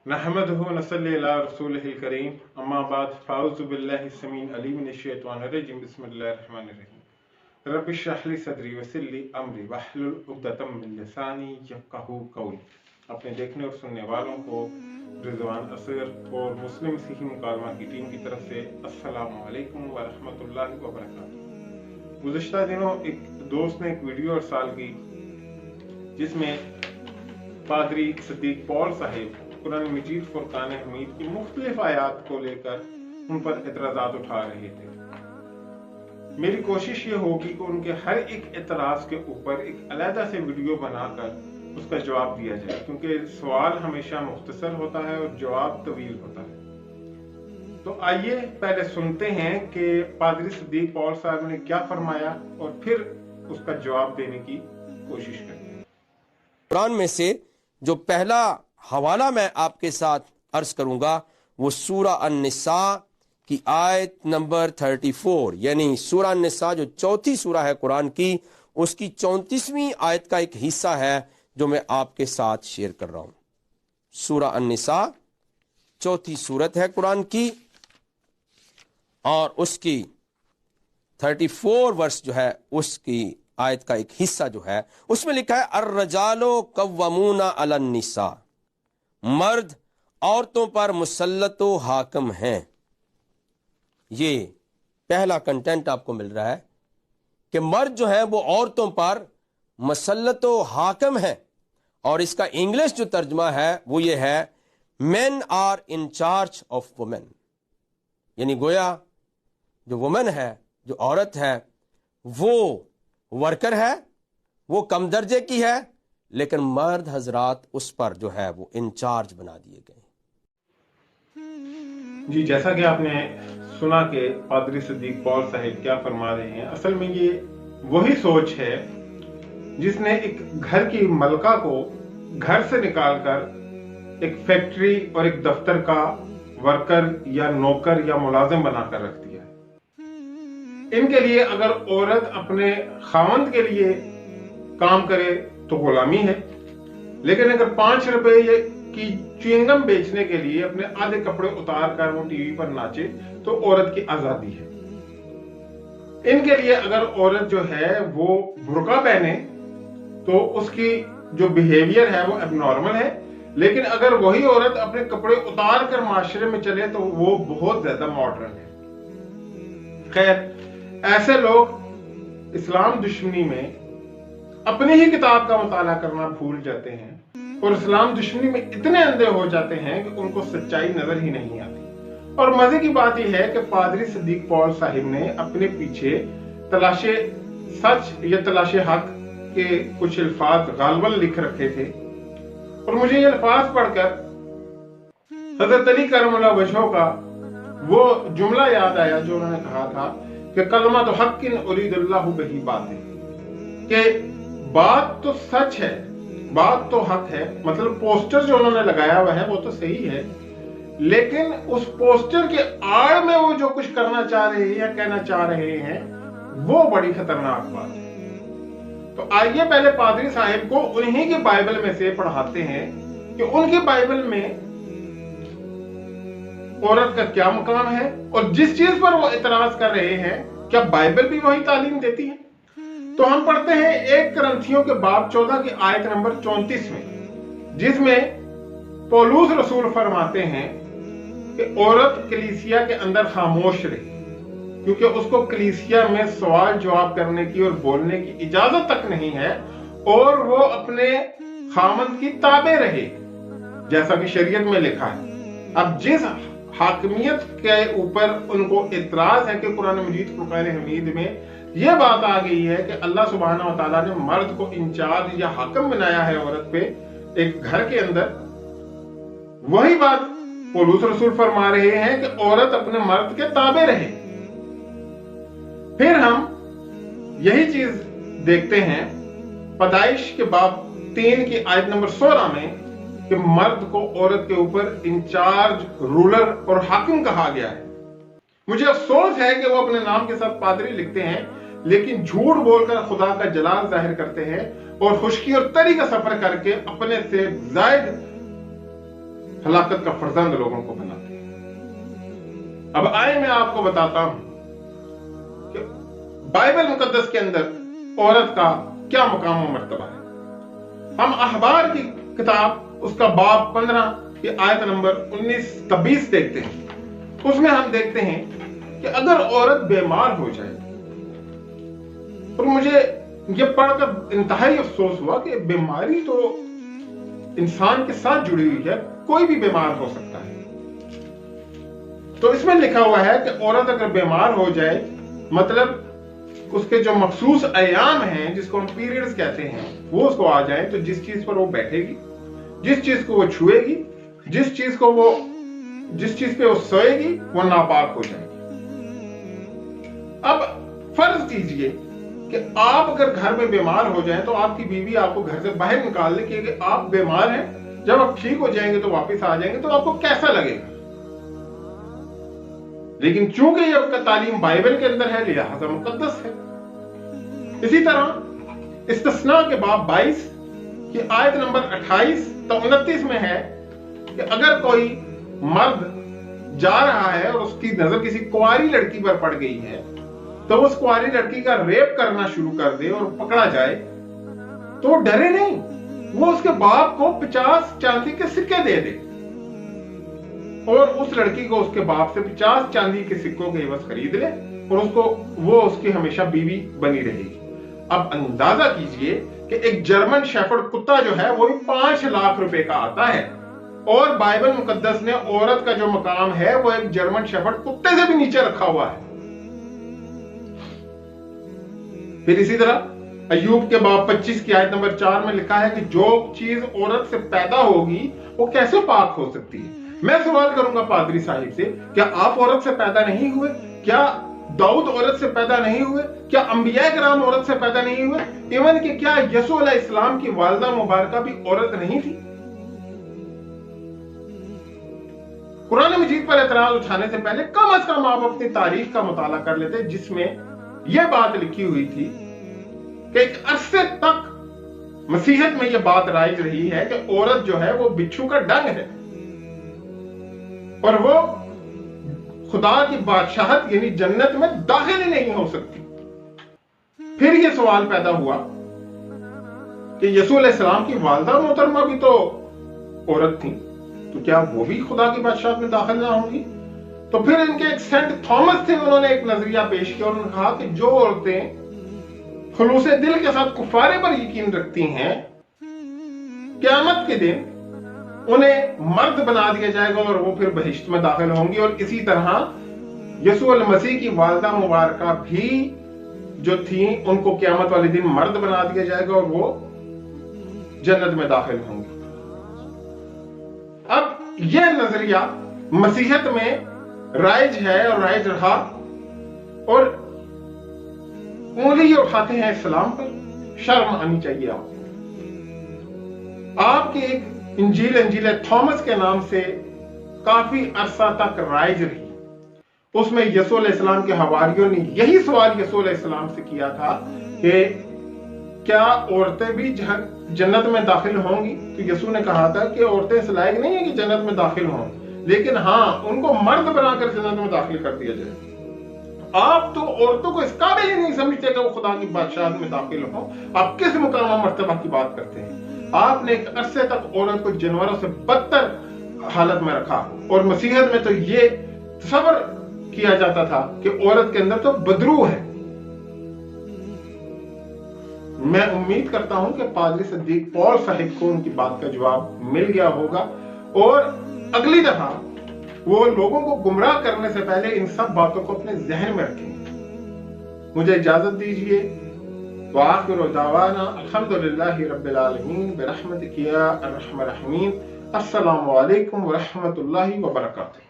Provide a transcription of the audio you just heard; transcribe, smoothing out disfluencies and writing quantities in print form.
नहमदुहु व नसल्ली अला रसूलिहिल करीम अम्मा बाद फ़ाऊज़ु बिल्लाहि समीउल अलीम मिनश शैतानिर रजीम बिस्मिल्लाहिर रहमानिर रहीम रब्बि इश्रह ली सदरी वयस्सिर ली अमरी वहलुल उक़दतम मिन लिसानी यफ़क़हू क़ौली। अपने देखने और सुनने वालों को रिजवान असर और मुस्लिम सिही मुकालमा की टीम की तरफ से अस्सलामु अलैकुम व रहमतुल्लाहि व बरकातुहू। गुज़िश्ता दिनों एक दोस्त ने एक वीडियो अर्साल की जिसमें पादरी सिद्दीक पॉल साहिब कुरान मजीद फुरकान हमीद की मुख्तलिफ आयात को लेकर उन पर एतराज़ात उठा रहे थे। मेरी कोशिश ये होगी कि उनके हर एक एतराज़ के ऊपर एक अलहदा से वीडियो बनाकर उसका जवाब दिया जाए, क्योंकि सवाल हमेशा मुख्तसर होता है और जवाब तवील होता है। तो आइए पहले सुनते हैं कि पादरी सिद्दीक पॉल साहब ने क्या फरमाया और फिर उसका जवाब देने की कोशिश करते हैं। कुरान में से जो पहला हवाला मैं आपके साथ अर्ज करूंगा वो सूरा अन-निसा की आयत नंबर 34, यानी सूरा अन-निसा जो चौथी सूरा है कुरान की, उसकी 34वीं आयत का एक हिस्सा है जो मैं आपके साथ शेयर कर रहा हूं। सूरा अन-निसा चौथी सूरत है कुरान की और उसकी 34 वर्ष जो है उसकी आयत का एक हिस्सा जो है उसमें लिखा है अर्रजालो कव्वमूना अलन निसा, मर्द औरतों पर मुसल्लतो हाकिम हैं। ये पहला कंटेंट आपको मिल रहा है कि मर्द जो है वो औरतों पर मुसल्लतो हाकिम है, और इसका इंग्लिश जो तर्जमा है वो ये है men are in charge of women, यानी गोया जो वुमेन है, जो औरत है, वो वर्कर है, वो कम दर्जे की है, लेकिन मर्द हजरात उस पर जो है वो इंचार्ज बना दिए गए। जी, जैसा कि आपने सुना कि पादरी सिद्दीक पॉल साहिब क्या फरमा रहे हैं, असल में ये वही सोच है जिसने एक घर की मलका को घर से निकालकर एक फैक्ट्री और एक दफ्तर का वर्कर या नौकर या मुलाजिम बनाकर रख दिया। इनके लिए अगर औरत अपने खावंद के लिए काम करे तो गुलामी है, लेकिन अगर 5 रुपए की च्युइंगम बेचने के लिए अपने आधे कपड़े उतार कर वो टीवी पर नाचे तो औरत की आजादी है। इनके लिए अगर औरत जो है वो बुर्का पहने तो उसकी जो बिहेवियर है वो एबनॉर्मल है, लेकिन अगर वही औरत अपने कपड़े उतार कर माशरे में चले तो वो बहुत ज्यादा मॉडर्न है। खैर, ऐसे लोग इस्लाम दुश्मनी में अपनी ही किताब का मुताला करना भूल जाते हैं और इस्लाम दुश्मनी में इतने अंधे हो जाते हैं कि उनको सच्चाई नजर ही नहीं आती। और मजे की बात यह है कि पादरी सिद्दीक पॉल साहिब ने अपने पीछे तलाशे सच या तलाशे हक के कुछ अल्फाज गालबन लिख रखे थे, और मुझे ये अल्फाज पढ़कर हजरत अली करमुल्लाह वजहो का वो जुमला याद आया जो उन्होंने कहा था कि कलमा तो हक्किन उरीदुल्लाहु बिही बातिल, कि बात तो सच है, बात तो हक है। मतलब पोस्टर जो उन्होंने लगाया हुआ है वो तो सही है, लेकिन उस पोस्टर के आड़ में वो जो कुछ करना चाह रहे हैं या कहना चाह रहे हैं वो बड़ी खतरनाक बात है। तो आइए पहले पादरी साहिब को उन्हीं के बाइबल में से पढ़ाते हैं कि उनके बाइबल में औरत का क्या मुकाम है, और जिस चीज पर वो इतराज कर रहे हैं क्या बाइबल भी वही तालीम देती है। तो हम पढ़ते हैं 1 करंथियों के बाब 14 की आयत नंबर 34 में, जिसमें पौलुस रसूल फरमाते हैं कि औरत कलीसिया के अंदर खामोश रहे, क्योंकि उसको कलीसिया में सवाल जवाब करने की और बोलने की इजाजत तक नहीं है, और वो अपने खामंद की ताबे रहे जैसा कि शरीयत में लिखा है। अब जिस हाकिमियत के ऊपर उनको इतराज है कि कुरान मजीद फुरकान हमीद में यह बात आ गई है कि अल्लाह सुब्हानहू व तआला ने मर्द को इंचार्ज या हाकिम बनाया है औरत पे एक घर के अंदर, वही बात पौलुस रसूल फरमा रहे हैं कि औरत अपने मर्द के ताबे रहे। फिर हम यही चीज देखते हैं पैदाइश के बाब 3 की आयत नंबर 16 में कि मर्द को औरत के ऊपर इंचार्ज, रूलर और हाकिम कहा गया है। मुझे अफसोस है कि वो अपने नाम के साथ पादरी लिखते हैं, लेकिन झूठ बोलकर खुदा का जलाल जाहिर करते हैं और खुशकी और तरी का सफर करके अपने से जायद हलाकत का फर्जंद लोगों को बनाते हैं। अब आए मैं आपको बताता हूं कि बाइबल मुकद्दस के अंदर औरत का क्या मकाम और मर्तबा है। हम अखबार की किताब उसका बाब 15 की आयत नंबर 19-20 देखते हैं। उसमें हम देखते हैं कि अगर औरत बीमार हो जाए, और मुझे यह पढ़कर इंतहाई अफसोस हुआ कि बीमारी तो इंसान के साथ जुड़ी हुई है, कोई भी बीमार हो सकता है। तो इसमें लिखा हुआ है कि औरत अगर बीमार हो जाए, मतलब उसके जो मखसूस अयाम हैं जिसको हम पीरियड्स कहते हैं, वो उसको आ जाए, तो जिस चीज पर वो बैठेगी, जिस चीज को वो छुएगी, जिस चीज पे वो सोएगी, वो नापाक हो जाएगी। अब फर्ज कीजिए कि आप अगर घर में बीमार हो जाएं तो आपकी बीवी आपको घर से बाहर निकाल दे कि आप बीमार हैं, जब आप ठीक हो जाएंगे तो वापस आ जाएंगे, तो आपको कैसा लगेगा? लेकिन चूंकि ये आपका तालीम बाइबल के अंदर है, लिहाजा मुकद्दस है। इसी तरह इस्तिस्ना के बाब 22 की आयत नंबर 28-29 में है कि अगर कोई मर्द जा रहा है और उसकी नजर किसी कुंवारी लड़की पर पड़ गई है, तो उस कुंवारी लड़की का रेप करना शुरू कर दे और पकड़ा जाए, तो डरे नहीं, वो उसके बाप को 50 चांदी के सिक्के दे दे और उस लड़की को उसके बाप से 50 चांदी के सिक्कों के एवज खरीद ले और वो उसकी हमेशा बीवी बनी रहेगी। अब अंदाजा कीजिए कि एक जर्मन शेफर्ड कुत्ता जो है वो भी 5 लाख रुपए का आता है, और बाइबल मुकद्दस ने औरत का जो मकाम है वो एक जर्मन शेफर्ड कुत्ते से भी नीचे रखा हुआ है। फिर इसी तरह अय्यूब के बाब 25 की आयत नंबर 4 में लिखा है कि जो चीज औरत से पैदा होगी वो कैसे पाक हो सकती है। मैं सवाल करूंगा पादरी साहिब से, क्या आप औरत से पैदा नहीं हुए? क्या दाऊद औरत से पैदा नहीं हुए? क्या अंबिया किराम औरत से पैदा नहीं हुए? इवन कि क्या यसू अलैहिस्सलाम की वालिदा मुबारका भी औरत नहीं थी? कुरान मजीद पर एतराज उठाने से पहले कम से कम आप अपनी तारीख का मुताला कर लेते, जिसमें यह बात लिखी हुई थी कि एक अरसे तक मसीहत में यह बात राइज रही है कि औरत जो है वो बिच्छू का डंग है और वो खुदा की बादशाहत यानी जन्नत में दाखिल ही नहीं हो सकती। फिर यह सवाल पैदा हुआ कि यसू अलैहिस्सलाम की वालिदा मोहतरमा भी तो औरत थी, तो क्या वो भी खुदा की बादशाहत में दाखिल ना होंगी? तो फिर इनके एक सेंट थॉमस थे, उन्होंने एक नजरिया पेश किया और उन्होंने कहा कि जो औरतें खुलूसे दिल के साथ कुफारे पर यकीन रखती हैं, क़यामत के दिन उन्हें मर्द बना दिया जाएगा और वो फिर बहिश्त में दाखिल होंगी। और इसी तरह यसू अल मसीह की वालिदा मुबारका भी जो थी, उनको क़यामत वाले दिन मर्द बना दिया जाएगा और वो जन्नत में दाखिल होंगी। अब यह नजरिया मसीहत में राइज है और राइज रहा, और उंगली उठाते हैं इस्लाम पर। शर्म आनी चाहिए आपको। आपकी एक इंजील थॉमस के नाम से काफी अरसा तक राइज रही, उसमें यसू अलैहिस्सलाम के हवारियों ने यही सवाल यसू अलैहिस्सलाम से किया था कि क्या औरतें भी जन्नत में दाखिल होंगी? तो यसू ने कहा था कि औरतें इस लायक नहीं है कि जन्नत में दाखिल हों, लेकिन हाँ, उनको मर्द बनाकर जन्नत में दाखिल कर दिया जाए। आप तो औरतों को इस काबिल ही नहीं समझते कि वो खुदा की बादशाहत में दाखिल हो। आप किस मुकाम और मर्तबा की बात करते हैं? आपने एक अरसे तक औरत को जानवरों से बदतर हालत में रखा, और मसीहत में तो ये तसव्वुर किया जाता था कि औरत के अंदर तो बदरू है। मैं उम्मीद करता हूं कि पादरी सिद्दीक पॉल साहिब को उनकी बात का जवाब मिल गया होगा, और अगली दफा वो लोगों को गुमराह करने से पहले इन सब बातों को अपने जहन में रखेंगे। मुझे इजाजत दीजिए। व आखिरु दावाना अल्हम्दुलिल्लाहि रब्बिल आलमीन बिरहमतिक या अर्हमर राहिमीन। अस्सलामु अलैकुम व रहमतुल्लाहि व बरकातुहू।